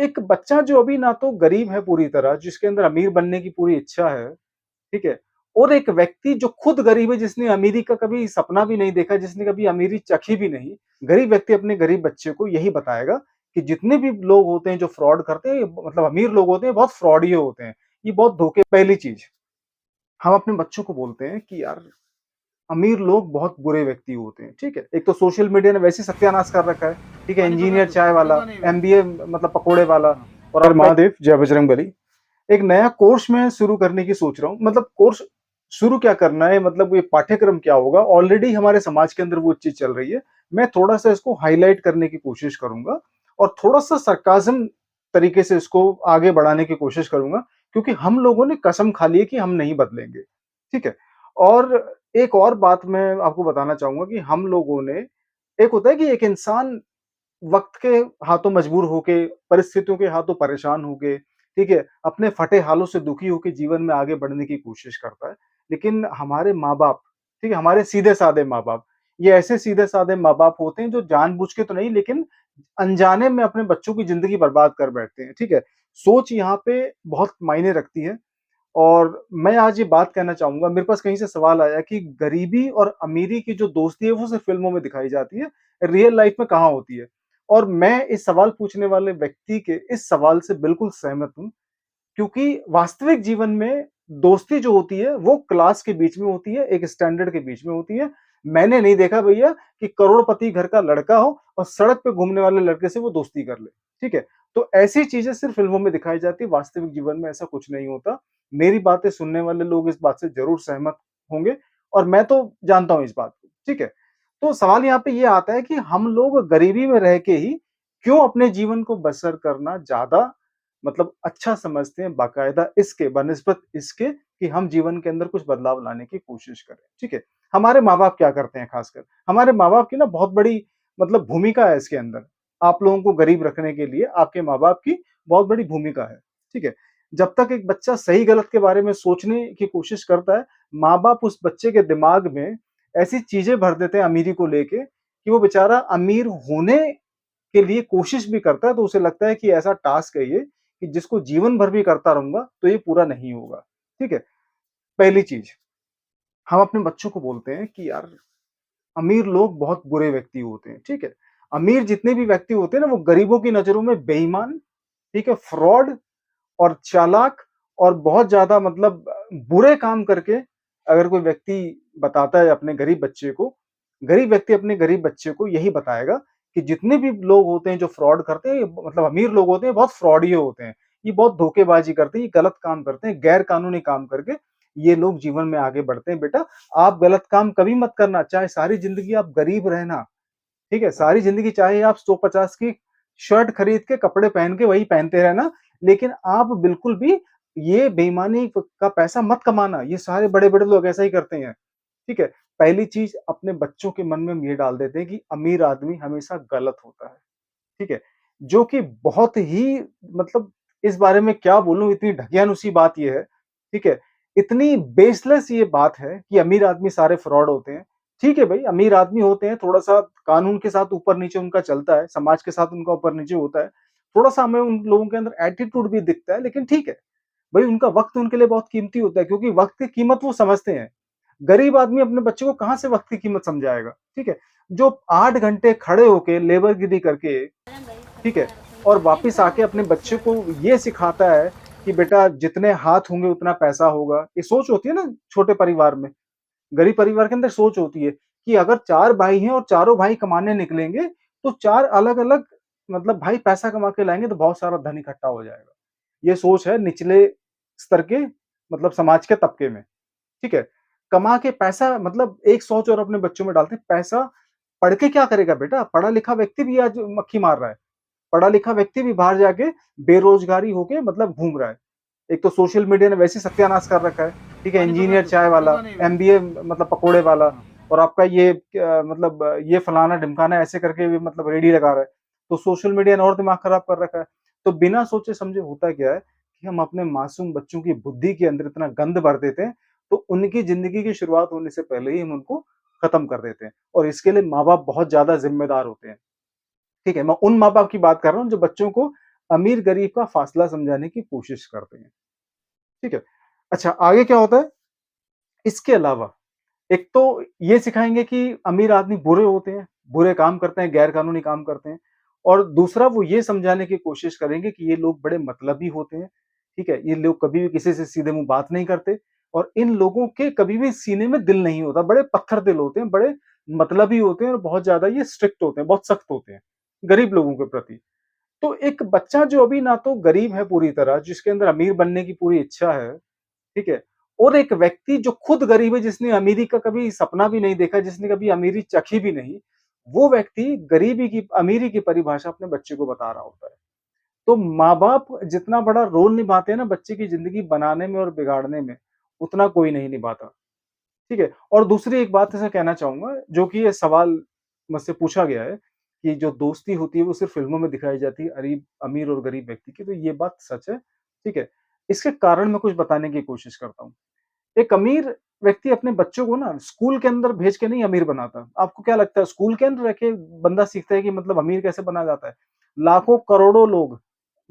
एक बच्चा जो अभी ना तो गरीब है पूरी तरह, जिसके अंदर अमीर बनने की पूरी इच्छा है, ठीक है? और एक व्यक्ति जो खुद गरीब है, जिसने अमीरी का कभी सपना भी नहीं देखा, जिसने कभी अमीरी चखी भी नहीं, गरीब व्यक्ति अपने गरीब बच्चे को यही बताएगा कि जितने भी लोग होते हैं जो फ्रॉड करते हैं, ये मतलब अमीर लोग होते हैं, बहुत फ्रॉडिये होते हैं। ये बहुत धोखे पहली चीज़, हम अपने बच्चों को बोलते हैं कि यार अमीर लोग बहुत बुरे व्यक्ति होते हैं, ठीक है? एक तो सोशल मीडिया ने वैसे ही सत्यानाश कर रखा है, ठीक है? पानी पकड़ इंजीनियर लो, चाय वाला, डूबा नहीं मैं। एमबीए मतलब पकोड़े वाला हाँ। और हर महादेव, जय बजरंगबली। एक नया कोर्स मैं शुरू करने की सोच रहा हूँ। मतलब कोर्स शुरू क्या करना है, मतलब ये पाठ्यक्रम क्या होगा? ऑलरेडी हमारे समाज के अंदर वो चीज़ चल रही है। मैं थोड़ा-सा इसको हाइलाइट करने की कोशिश करूँगा और थोड़ा-सा सरकाज़्म तरीके से इसको आगे बढ़ाने की कोशिश करूँगा, क्योंकि हम लोगों ने कसम खा ली है कि हम नहीं बदलेंगे, ठीक है? और एक और बात मैं आपको बताना चाहूँगा कि हम लोगों ने, एक होता है कि एक इंसान वक़्त के हाथों मजबूर होके, परिस्थितियों के हाथों परेशान होके, ठीक है? अपने फटे हालों से दुखी होके जीवन में आगे बढ़ने की कोशिश करता है। लेकिन हमारे माँ-बाप, ठीक है? हमारे सीधे-साधे माँ-बाप, ये ऐसे सीधे-साधे माँ-बाप होते हैं जो जानबूझ के तो नहीं, लेकिन अनजाने में अपने बच्चों की ज़िंदगी बर्बाद कर बैठते हैं, ठीक है? सोच यहाँ पे बहुत मायने रखती है। और मैं आज ये बात कहना चाहूँगा, मेरे पास कहीं से सवाल आया कि गरीबी और अमीरी की जो दोस्ती है, वो सिर्फ़ फ़िल्मों में दिखाई जाती है, रियल लाइफ़ में कहाँ होती है? और मैं इस सवाल पूछने वाले व्यक्ति के इस सवाल से बिल्कुल सहमत हूँ, क्योंकि वास्तविक जीवन में दोस्ती जो होती है, वो क्लास के बीच में होती है, एक स्टैंडर्ड के बीच में होती है। मैंने नहीं देखा भैया कि करोड़पति घर का लड़का हो और सड़क पे घूमने वाले लड़के से वो दोस्ती कर ले, ठीक है? तो ऐसी चीज़ें सिर्फ़ फ़िल्मों में दिखाई जाती है, वास्तविक जीवन में ऐसा कुछ नहीं होता। मेरी बातें सुनने वाले लोग इस बात से ज़रूर सहमत होंगे और मैं तो जानता हूँ इस बात को, ठीक है? तो सवाल यहाँ पे ये आता है कि हम लोग गरीबी में रह के ही क्यों अपने जीवन को बसर करना ज़्यादा मतलब अच्छा समझते हैं, बाकायदा इसके बनिस्बत इसके कि हम जीवन के अंदर कुछ बदलाव लाने की कोशिश करें, ठीक है? हमारे माँ-बाप क्या करते हैं खासकर? हमारे माँ-बाप की ना बहुत बड़ी मतलब भूमिका है इसके अंदर। आप लोगों को गरीब रखने के लिए आपके माँ-बाप की बहुत बड़ी भूमिका है, ठीक है? जब तक एक बच्चा सही-गलत के बारे में सोचने की कोशिश करता है, माँ-बाप उस बच्चे के दिमाग में ऐसी चीज़ें भर देते हैं अमीरी को लेके कि वो बेचारा अमीर होने के लिए कोशिश भी करता है, तो उसे लगता है कि ऐसा टास्क है ये कि जिसको जीवन भर भी करता रहूँगा, तो ये पूरा नहीं होगा, ठीक है? पहली चीज़, हम अपने बच्चों को बोलते हैं कि यार अमीर लोग बहुत बुरे व्यक्ति होते हैं, ठीक है? अमीर जितने भी व्यक्ति होते हैं ना, वो गरीबों की नज़रों में बेईमान, ठीक है? फ्रॉड और चालाक और बहुत ज़्यादा मतलब बुरे काम करके अगर कोई व्यक्ति बताता है अपने गरीब बच्चे को, गरीब व्यक्ति अपने गरीब बच्चे को यही बताएगा कि जितने भी लोग होते हैं जो फ्रॉड करते हैं, ये मतलब अमीर लोग होते हैं, बहुत फ्रॉडिये होते हैं। ये बहुत धोखेबाज़ी करते हैं, ये गलत काम करते हैं, गैर कानूनी काम करके ये लोग जीवन में आगे बढ़ते हैं। बेटा, आप गलत काम कभी मत करना, चाहे सारी ज़िंदगी आप गरीब रहना, ठीक है? सारी ज़िंदगी चाहे आप 150 की शर्ट खरीद के, कपड़े पहन के वही पहनते रहना, लेकिन आप बिल्कुल भी ये बेईमानी का पैसा मत कमाना। ये सारे बड़े-बड़े लोग ऐसा ही करते हैं, ठीक है? पहली चीज़ अपने बच्चों के मन में हम ये डाल देते हैं कि अमीर आदमी हमेशा गलत होता है, ठीक है? जो कि बहुत ही मतलब इस बारे में क्या बोलूँ, इतनी ढकियानुसी बात ये है, ठीक है? इतनी बेसलेस ये बात है कि अमीर आदमी सारे फ्रॉड होते हैं। ठीक है भई, अमीर आदमी होते हैं, थोड़ा-सा कानून के साथ ऊपर-नीचे उनका चलता है, समाज के साथ उनका ऊपर-नीचे होता है। थोड़ा-सा हमें उन लोगों के अंदर एटीट्यूड भी दिखता है, लेकिन ठीक है। भई उनका वक़्त उनके लिए बहुत कीमती होता है, क्योंकि वक़्त की कीमत वो समझते हैं। गरीब आदमी अपने बच्चे को कहाँ से वक़्त की कीमत समझाएगा, ठीक है? जो 8 घंटे खड़े होके लेबरगिरी करके, ठीक है? और वापिस आके अपने बच्चे को ये सिखाता है कि बेटा जितने हाथ होंगे उतना पैसा होगा। ये सोच होती है ना छोटे परिवार में, गरीब परिवार के अंदर सोच होती है कि अगर 4 भाई हैं और चारों भाई कमाने निकलेंगे, तो 4 अलग-अलग मतलब भाई पैसा कमा के लाएँगे तो बहुत सारा धन इकट्ठा हो जाएगा। ये सोच है निचले स्तर के मतलब समाज के तबके में, ठीक है? कमा के पैसा मतलब एक सोच और अपने बच्चों में डालते हैं, पैसा पढ़ के क्या करेगा बेटा? पढ़ा-लिखा व्यक्ति भी आज मक्खी मार रहा है। पढ़ा-लिखा व्यक्ति भी बाहर जाके बेरोज़गारी होके मतलब घूम रहा है। एक तो सोशल मीडिया ने वैसे ही सत्यानाश कर रखा है, ठीक है? पानी पकड़ इंजीनियर लो, चाय वाला, डूबा नहीं मैं। एमबीए मतलब पकोड़े वाला हाँ। और आपका ये मतलब ये फलाना-ढिमकाना ऐसे करके भी मतलब रेहड़ी लगा रहा है। तो सोशल मीडिया ने और दिमाग खराब कर रखा है। तो बिना सोचे-समझे होता क्या है कि हम अपने मासूम बच्चों की बुद्धि के अंदर इतना गंद भर देते हैं, तो उनकी ज़िंदगी की शुरुआत होने से पहले ही हम उनको खत्म कर देते हैं और इसके लिए माँ-बाप बहुत ज़्यादा ज़िम्मेदार होते हैं। ठीक है, मैं उन माँ-बाप की बात कर रहा हूँ जो बच्चों को अमीर-गरीब का फासला समझाने की कोशिश करते हैं, ठीक है? अच्छा, आगे क्या होता है? इसके अलावा एक तो ये सिखाएँगे कि अमीर आदमी बुरे होते हैं, बुरे काम करते हैं, गैर कानूनी काम करते हैं और दूसरा वो ये समझाने की कोशिश करेंगे कि ये लोग बड़े मतलबी होते हैं, ठीक है? ये लोग कभी भी किसी से सीधे मुँह बात नहीं करते और इन लोगों के कभी भी सीने में दिल नहीं होता, बड़े पत्थर दिल होते हैं, बड़े मतलबी होते हैं और बहुत ज़्यादा ये स्ट्रिक्ट होते हैं, बहुत सख्त होते हैं, गरीब लोगों के प्रति। तो एक बच्चा जो अभी ना तो गरीब है पूरी तरह, जिसके अंदर अमीर बनने की पूरी इच्छा है, ठीक है? और एक व्यक्ति जो खुद गरीब है, जिसने अमीरी का कभी सपना भी नहीं देखा, जिसने कभी अमीरी चखी भी नहीं, वो व्यक्ति गरीबी की अमीरी की परिभाषा अपने बच्चे को बता रहा होता है। तो माँ-बाप जितना बड़ा रोल निभाते हैं ना बच्चे की ज़िंदगी बनाने में और बिगाड़ने में, उतना कोई नहीं निभाता, ठीक है? और दूसरी एक बात ऐसा कहना चाहूँगा, जो कि ये सवाल मुझसे पूछा गया है, कि जो दोस्ती होती है वो सिर्फ़ फ़िल्मों में दिखाई जाती है अमीर और गरीब व्यक्ति की, तो ये बात सच है, ठीक है? इसके कारण मैं कुछ बताने की कोशिश करता हूँ। एक अमीर व्यक्ति अपने बच्चों को ना स्कूल के अंदर भेज के नहीं अमीर बनाता। आपको क्या लगता है स्कूल के अंदर रह के बंदा सीखता है कि मतलब अमीर कैसे बना जाता है? लाखों करोड़ों लोग,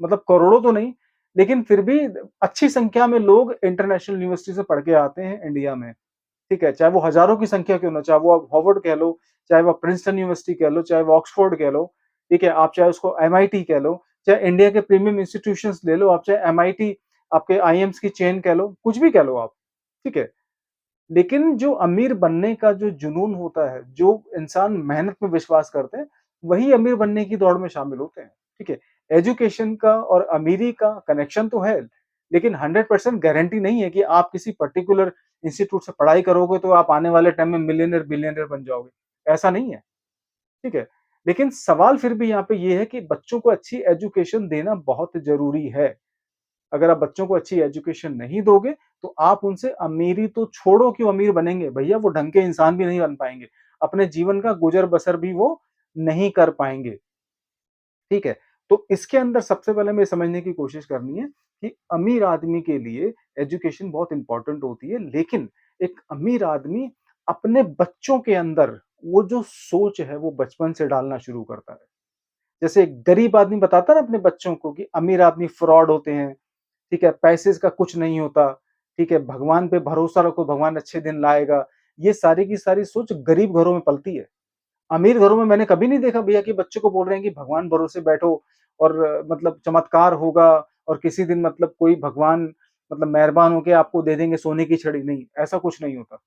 मतलब करोड़ों तो नहीं, लेकिन फिर भी अच्छी संख्या में लोग इंटरनेशनल यूनिवर्सिटी से पढ़ के आते हैं इंडिया में, ठीक है? चाहे वो हज़ारों की संख्या क्यों ना, चाहे वो आप हार्वर्ड कह लो, चाहे वो प्रिंसटन यूनिवर्सिटी कह लो, चाहे वो ऑक्सफोर्ड कह लो, ठीक है? आप चाहे उसको एमआईटी कह लो, चाहे इंडिया के प्रीमियम इंस्टीट्यूशंस ले लो, आप चाहे एमआईटी आपके आईएम्स की चेन कह लो, कुछ भी कह लो आप, ठीक है? लेकिन जो अमीर बनने का जो जुनून होता है, जो इंसान मेहनत में विश्वास करते हैं, वही अमीर बनने की दौड़ में शामिल होते हैं, ठीक है? एजुकेशन का और अमीरी का कनेक्शन तो है, लेकिन 100% गारंटी नहीं है कि आप किसी पर्टिकुलर इंस्टीट्यूट से पढ़ाई करोगे तो आप आने वाले टाइम में मिलियनेयर, बिलियनेयर बन जाओगे, ऐसा नहीं है, ठीक है? लेकिन सवाल फिर भी यहाँ पे ये है कि बच्चों को अच्छी एजुकेशन देना बहुत ज़रूरी है। अगर आप बच्चों को अच्छी एजुकेशन नहीं दोगे, तो आप उनसे अमीरी तो छोड़ो क्यों अमीर बनेंगे, भैया वो ढंग के इंसान भी नहीं बन पाएँगे। अपने जीवन का गुज़र-बसर भी वो नहीं कर पाएँगे, ठीक है? तो इसके अंदर सबसे पहले हमें समझने की कोशिश करनी है कि अमीर आदमी के लिए एजुकेशन बहुत इम्पोर्टेंट होती है, लेकिन एक अमीर आदमी अपने बच्चों के अंदर वो जो सोच है, वो बचपन से डालना शुरू करता है। जैसे एक गरीब आदमी बताता है ना अपने बच्चों को कि अमीर आदमी फ्रॉड होते हैं, ठीक है? पैसे का कुछ नहीं होता, ठीक है? भगवान पे भरोसा रखो, भगवान अच्छे दिन लाएगा। ये सारी की सारी सोच गरीब घरों में पलती है। अमीर घरों में मैंने कभी नहीं देखा भैया कि बच्चों को बोल रहे हैं कि भगवान भरोसे बैठो और मतलब चमत्कार होगा और किसी दिन मतलब कोई भगवान मतलब मेहरबान होके आपको दे देंगे सोने की छड़ी, नहीं, ऐसा कुछ नहीं होता।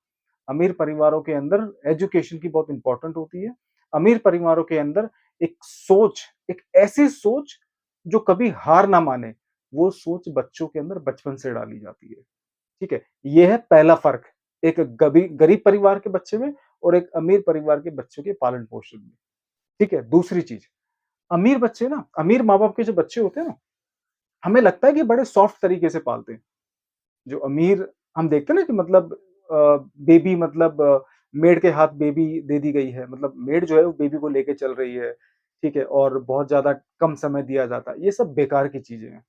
अमीर परिवारों के अंदर एजुकेशन की बहुत इम्पोर्टेंट होती है। अमीर परिवारों के अंदर एक सोच, एक ऐसी सोच जो कभी हार ना माने, वो सोच बच्चों के अंदर बचपन से डाली जाती है। ठीक है? ये है पहला फ़र्क, एक गरीब परिवार के बच्चे में और एक अमीर परिवार के बच्चों के पालन-पोषण में। ठीक है? दूसरी चीज़, अमीर बच्चे ना अमीर माँ-बाप के जो बच्चे होते हैं ना, हमें लगता है कि बड़े सॉफ्ट तरीके से पालते हैं। जो अमीर हम देखते हैं ना कि मतलब बेबी मतलब मेड के हाथ बेबी दे दी गई है, मतलब मेड जो है वो बेबी को लेके चल रही है, ठीक है? और बहुत ज़्यादा कम समय दिया जाता है, ये सब बेकार की चीज़ें हैं,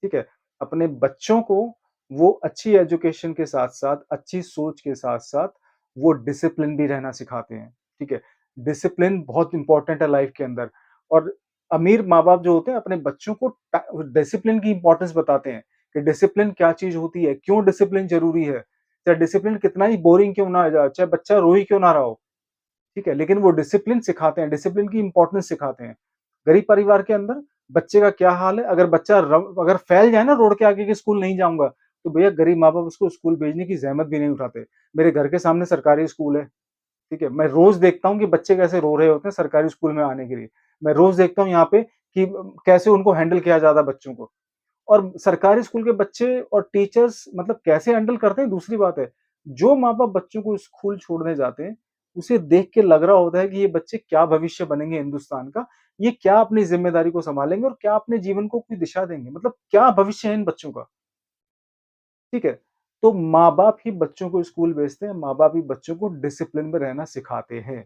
ठीक है? अपने बच्चों को वो अच्छी एजुकेशन के साथ-साथ, अच्छी सोच के साथ-साथ वो डिसिप्लिन भी रहना सिखाते हैं, ठीक है? डिसिप्लिन बहुत इम्पोर्टेंट है लाइफ के अंदर और अमीर माँ-बाप जो होते हैं अपने बच्चों को डिसिप्लिन की इम्पोर्टेंस बताते हैं कि डिसिप्लिन क्या चीज़ होती है, क्यों डिसिप्लिन ज़रूरी है, चाहे डिसिप्लिन कितना ही बोरिंग क्यों ना चाहे बच्चा रो ही क्यों ना रहा हो, ठीक है? लेकिन वो डिसिप्लिन सिखाते हैं, डिसिप्लिन की इम्पोर्टेंस सिखाते हैं। गरीब परिवार के अंदर बच्चे का क्या हाल है, अगर फैल जाए ना रोड के आगे कि स्कूल नहीं जाऊँगा, तो भैया गरीब माँ-बाप उसको स्कूल भेजने की ज़हमत भी नहीं उठाते। मेरे घर के सामने सरकारी स्कूल है, ठीक है? मैं रोज़ देखता हूँ कि बच्चे कैसे रो रहे होते हैं सरकारी स्कूल में आने के लिए। मैं रोज़ देखता हूँ यहाँ पे कि कैसे उनको हैंडल किया जाता है बच्चों को। और सरकारी स्कूल के बच्चे और टीचर्स मतलब कैसे हैंडल करते हैं दूसरी बात है। जो माँ-बाप बच्चों को स्कूल छोड़ने जाते हैं, उसे देख के लग रहा होता है कि ये बच्चे क्या भविष्य बनेंगे हिंदुस्तान का, ये क्या अपनी ज़िम्मेदारी को सँभालेंगे और क्या अपने जीवन को कोई दिशा देंगे, मतलब क्या भविष्य है इन बच्चों का, ठीक है? तो माँ-बाप ही बच्चों को स्कूल भेजते हैं, माँ-बाप ही बच्चों को डिसिप्लिन में रहना सिखाते हैं,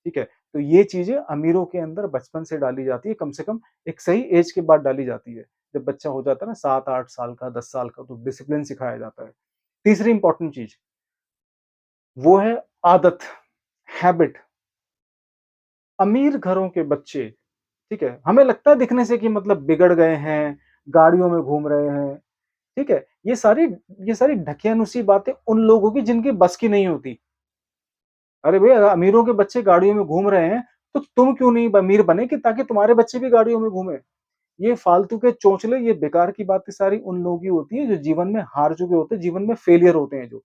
ठीक है? तो ये चीज़ें अमीरों के अंदर बचपन से डाली जाती है, कम से कम एक सही ऐज के बाद डाली जाती है। जब बच्चा हो जाता है ना 7-8 साल का, 10 साल का तो डिसिप्लिन सिखाया जाता है। तीसरी इम्पोर्टेंट चीज़, वो है आदत, हैबिट। अमीर घरों के बच्चे ठीक है? हमें लगता है दिखने से कि मतलब बिगड़ गए हैं, गाड़ियों में घूम रहे हैं, ठीक है? ये सारी ढकियानुसी बातें उन लोगों की जिनकी बस की नहीं होती। अरे भैया, अमीरों के बच्चे गाड़ियों में घूम रहे हैं, तो तुम क्यों नहीं अमीर बने कि ताकि तुम्हारे बच्चे भी गाड़ियों में घूमें? ये फालतू के चोंचले, ये बेकार की बातें सारी उन लोगों की होती है जो जीवन में हार चुके होते हैं, जीवन में फेलियर होते हैं जो।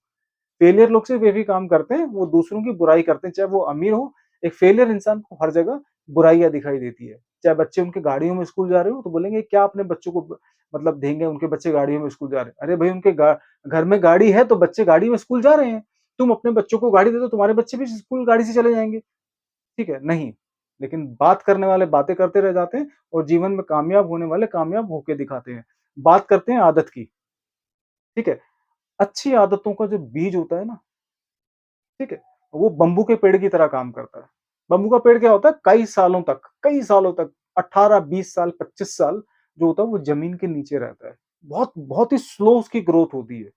फेलियर लोग सिर्फ यही काम करते हैं, वो दूसरों की बुराई करते हैं, चाहे वो अमीर हो। एक फेलियर इंसान को हर जगह बुराइयाँ दिखाई देती है। चाहे बच्चे उनके गाड़ियों में स्कूल जा रहे हो, तो बोलेंगे क्या अपने बच्चों को मतलब देंगे, उनके बच्चे गाड़ियों में स्कूल जा रहे हैं। अरे भाई, उनके घर में गाड़ी है तो बच्चे गाड़ी में स्कूल जा रहे हैं। तुम अपने बच्चों को गाड़ी दे दो, तुम्हारे बच्चे भी स्कूल गाड़ी से चले जाएँगे। ठीक है? नहीं। लेकिन बात करने वाले बातें करते रह जाते हैं और जीवन में कामयाब होने वाले कामयाब होके दिखाते हैं। बात करते हैं आदत की, ठीक है? अच्छी आदतों का जो बीज होता है ना, ठीक है? वो बम्बू के पेड़ की तरह काम करता है। बम्बू का पेड़ क्या होता है? कई सालों तक 18, 20 साल, 25 साल जो होता है वो ज़मीन के नीचे रहता है। बहुत बहुत ही स्लो उसकी ग्रोथ होती है,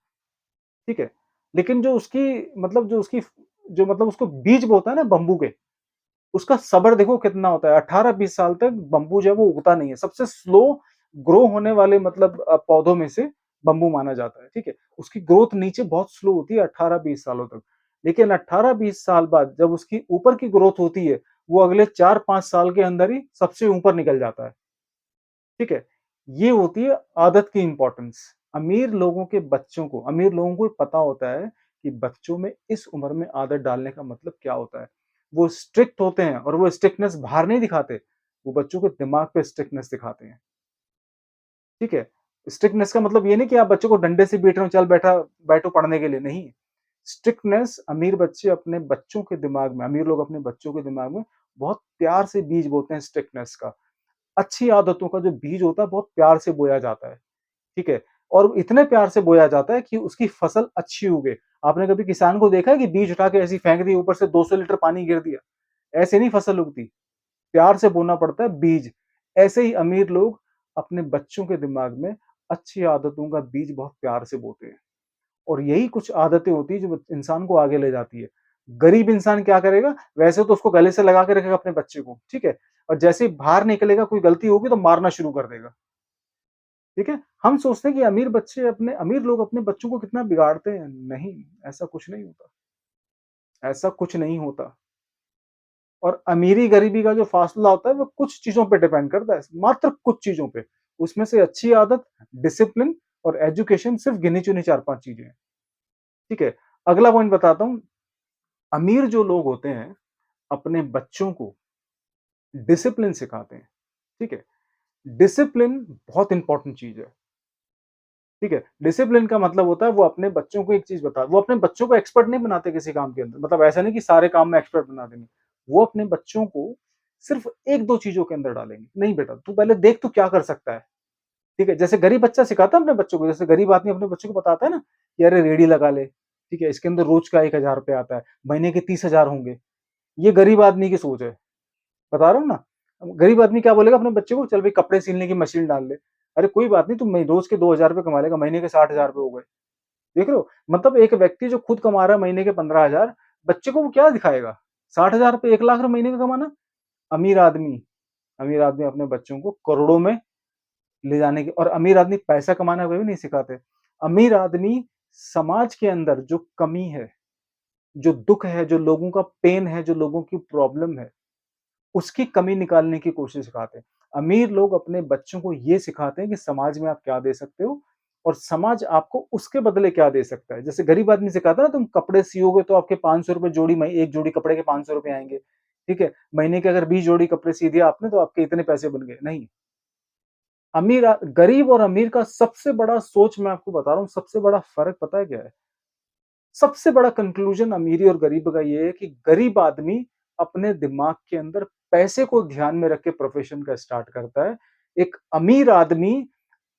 ठीक है? लेकिन जो उसको बीज बोता है ना बम्बू के, उसका सब्र देखो कितना होता है। 18-20 साल तक बम्बू जो है वो उगता नहीं है। सबसे स्लो ग्रो होने वाले पौधों में से बम्बू माना जाता है, ठीक है? उसकी ग्रोथ नीचे बहुत स्लो होती है 18-20 सालों तक। लेकिन 18-20 साल बाद जब उसकी ऊपर की ग्रोथ होती है, वो अगले 4-5 साल के अंदर ही सबसे ऊपर निकल जाता है, ठीक है? ये होती है आदत की इम्पोर्टेंस। अमीर लोगों को पता होता है कि बच्चों में इस उम्र में आदत डालने का मतलब क्या होता है। वो स्ट्रिक्ट होते हैं और वो स्ट्रिक्टनेस बाहर नहीं दिखाते, वो बच्चों के दिमाग पे स्ट्रिक्टनेस दिखाते हैं, ठीक है? स्ट्रिक्टनेस का मतलब ये नहीं कि आप बच्चों को डंडे से पीट रहे हो, चल बैठो पढ़ने के लिए, नहीं। स्ट्रिक्टनेस अमीर लोग अपने बच्चों के दिमाग में बहुत प्यार से बीज बोते हैं स्ट्रिक्टनेस का। अच्छी आदतों का जो बीज होता है बहुत प्यार से बोया जाता है, ठीक है? और इतने प्यार से बोया जाता है कि उसकी फसल अच्छी उगे। आपने कभी किसान को देखा है कि बीज उठा के ऐसे ही फेंक दिया, ऊपर से 200 लीटर पानी गिर दिया? ऐसे नहीं फसल उगती, प्यार से बोना पड़ता है बीज। ऐसे ही अमीर लोग अपने बच्चों के दिमाग में अच्छी आदतों का बीज बहुत प्यार से बोते हैं और यही कुछ आदतें होती हैं जो इंसान को आगे ले जाती है। गरीब इंसान क्या करेगा? वैसे तो उसको गले से लगा के रखेगा अपने बच्चे को, ठीक है? और जैसे ही बाहर निकलेगा, कोई गलती होगी तो मारना शुरू कर देगा। ठीक है? हम सोचते हैं कि अमीर लोग अपने बच्चों को कितना बिगाड़ते हैं। नहीं, ऐसा कुछ नहीं होता। ऐसा कुछ नहीं होता। और अमीरी-गरीबी का जो फासला होता है वो कुछ चीज़ों पे डिपेंड करता है, मात्र कुछ चीज़ों पे। उसमें से अच्छी आदत, डिसिप्लिन और एजुकेशन सिर्फ़ गिनी-चुनी 4-5 चीज़ें हैं। ठीक है? अगला पॉइंट बताता हूँ, अमीर जो लोग होते हैं, अपने बच्चों को डिसिप्लिन सिखाते हैं। ठीक है? डिसिप्लिन बहुत इम्पोर्टेंट चीज़ है। ठीक है? डिसिप्लिन का मतलब होता है वो अपने बच्चों को एक चीज़ वो अपने बच्चों को एक्सपर्ट नहीं बनाते किसी काम के अंदर। मतलब ऐसा नहीं कि सारे काम में एक्सपर्ट बना देंगे। वो अपने बच्चों को सिर्फ़ 1-2 चीज़ों के अंदर डालेंगे। नहीं बेटा, तू पहले देख तू क्या कर सकता है। ठीक है? जैसे गरीब बच्चा सिखाता है अपने बच्चों को, जैसे गरीब आदमी अपने बच्चों को बताता है ना कि अरे रेहड़ी लगा ले, ठीक है? इसके अंदर रोज़ का 1000 रुपए आता है, महीने के 30,000 होंगे। ये गरीब आदमी की सोच है। बता रहा हूँ ना। गरीब आदमी क्या बोलेगा अपने बच्चे को, चल भाई कपड़े सिलने की मशीन डाल ले। अरे कोई बात नहीं, तुम रोज़ के 2000 रुपए कमा लेगा, महीने के 60,000 रुपए हो गए। देख रहे हो? मतलब एक व्यक्ति जो खुद कमा रहा है महीने के 15,000, बच्चे को वो क्या दिखाएगा? 60,000 रुपए, 1 लाख रुपए महीने का कमाना? अमीर आदमी अमीर आदमी अपने बच्चों को करोड़ों में ले जाने की, और अमीर आदमी पैसा कमाना कभी नहीं सिखाते। अमीर आदमी समाज के अंदर जो कमी है, जो दुःख है, जो लोगों का पेन है, जो लोगों की प्रॉब्लम है, उसकी कमी निकालने की कोशिश सिखाते हैं। अमीर लोग अपने बच्चों को ये सिखाते हैं कि समाज में आप क्या दे सकते हो और समाज आपको उसके बदले क्या दे सकता है। जैसे गरीब आदमी सिखाता है ना, तुम कपड़े सियोगे तो आपके 500 रुपए जोड़ी, एक जोड़ी कपड़े के 500 रुपए आएँगे। ठीक है? महीने के अगर 20 जोड़ी कपड़े सी दिए आपने तो आपके इतने पैसे बन गए। नहीं, गरीब और अमीर का सबसे बड़ा सोच मैं आपको बता रहा हूँ, सबसे बड़ा फ़र्क पता है क्या है? सबसे बड़ा कंक्लूजन अमीरी और गरीब का ये है कि गरीब आदमी अपने दिमाग के अंदर पैसे को ध्यान में रख के प्रोफेशन का स्टार्ट करता है। एक अमीर आदमी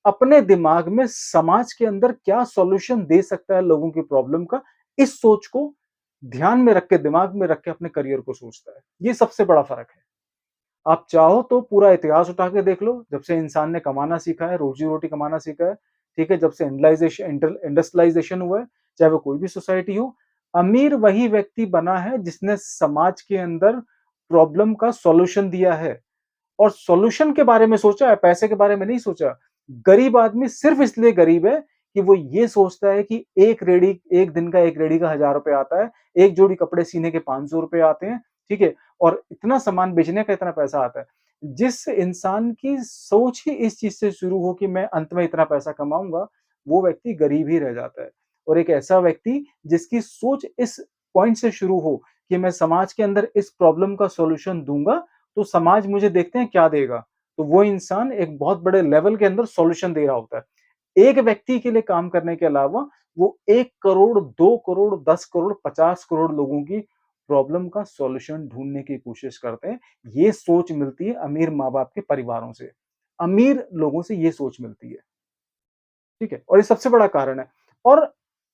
अपने दिमाग में समाज के अंदर क्या सॉल्यूशन दे सकता है लोगों की प्रॉब्लम का, इस सोच को ध्यान में रख के, दिमाग में रख के अपने करियर को सोचता है। ये सबसे बड़ा फ़र्क है। आप चाहो तो पूरा इतिहास उठा के देख लो, जब से इंसान ने कमाना सीखा है, रोज़ी-रोटी कमाना सीखा है, ठीक है? जब से इंडस्ट्रियलाइज़ेशन हुआ है, चाहे वो कोई भी सोसाइटी हो, अमीर वही व्यक्ति बना है जिसने समाज के अंदर प्रॉब्लम का सॉल्यूशन दिया है। और सॉल्यूशन के बारे में सोचा है, पैसे के बारे में नहीं सोचा। गरीब आदमी सिर्फ़ इसलिए गरीब है कि वो ये सोचता है कि एक दिन का एक रेडी का ₹1000 आता है, एक जोड़ी कपड़े सीने के ₹500 आते हैं, ठीक है? और इतना सामान बेचने का इतना पैसा आता है। जिस इंसान की सोच ही इस चीज़ से शुरू हो कि मैं अंत में इतना पैसा कमाऊँगा, वो व्यक्ति गरीब ही रह जाता है। और एक ऐसा व्यक्ति जिसकी सोच इस पॉइंट से शुरू हो कि मैं समाज के अंदर इस प्रॉब्लम का सॉल्यूशन दूँगा, तो समाज मुझे देखते हैं क्या देगा? तो वो इंसान एक बहुत बड़े लेवल के अंदर सॉल्यूशन दे रहा होता है। एक व्यक्ति के लिए काम करने के अलावा वो 1 करोड़, 2 करोड़, 10 करोड़, 50 करोड़ लोगों की प्रॉब्लम का सॉल्यूशन ढूँढने की कोशिश करते हैं। ये सोच मिलती है अमीर माँ-बाप के परिवारों से। अमीर लोगों से ये सोच मिलती है, ठीक है? और ये सबसे बड़ा कारण है। और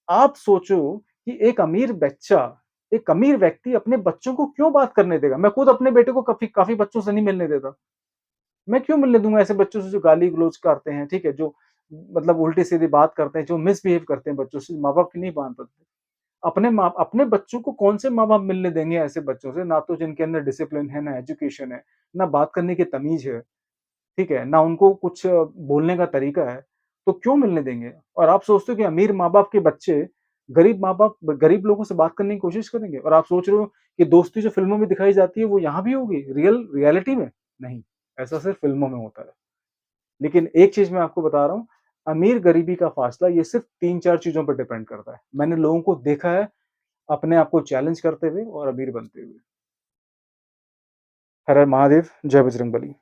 आप सोचो कि एक अमीर व्यक्ति अपने बच्चों को क्यों बात करने देगा? मैं खुद अपने बेटे को काफ़ी बच्चों से नहीं मिलने देता। मैं क्यों मिलने दूँगा ऐसे बच्चों से जो गाली-गलौज करते हैं, ठीक है? जो मतलब उल्टी-सीधी बात करते हैं, जो मिसबिहेव करते हैं बच्चों से, माँ-बाप की नहीं बात बनती। अपने बच्चों को कौन से माँ-बाप मिलने देंगे ऐसे बच्चों से, ना तो जिनके अंदर डिसिप्लिन है, ना एजुकेशन है, ना बात करने की तमीज़ है, ठीक है? ना उनको कुछ बोलने का तरीका है, तो क्यों मिलने देंगे? और आप सोचते हो कि अमीर माँ-बाप के बच्चे गरीब लोगों से बात करने की कोशिश करेंगे? और आप सोच रहे हो कि दोस्ती जो फ़िल्मों में दिखाई जाती है, वो यहाँ भी होगी रियलिटी में? नहीं, ऐसा सिर्फ़ फ़िल्मों में होता है। लेकिन एक चीज़ मैं आपको बता रहा हूँ, अमीर-गरीबी का फ़ासला ये सिर्फ़ 3-4 चीज़ों पे डिपेंड करता है। मैंने लोगों को देखा है अपने आप को चैलेंज करते हुए और अमीर बनते हुए। हर हर महादेव, जय बजरंगबली।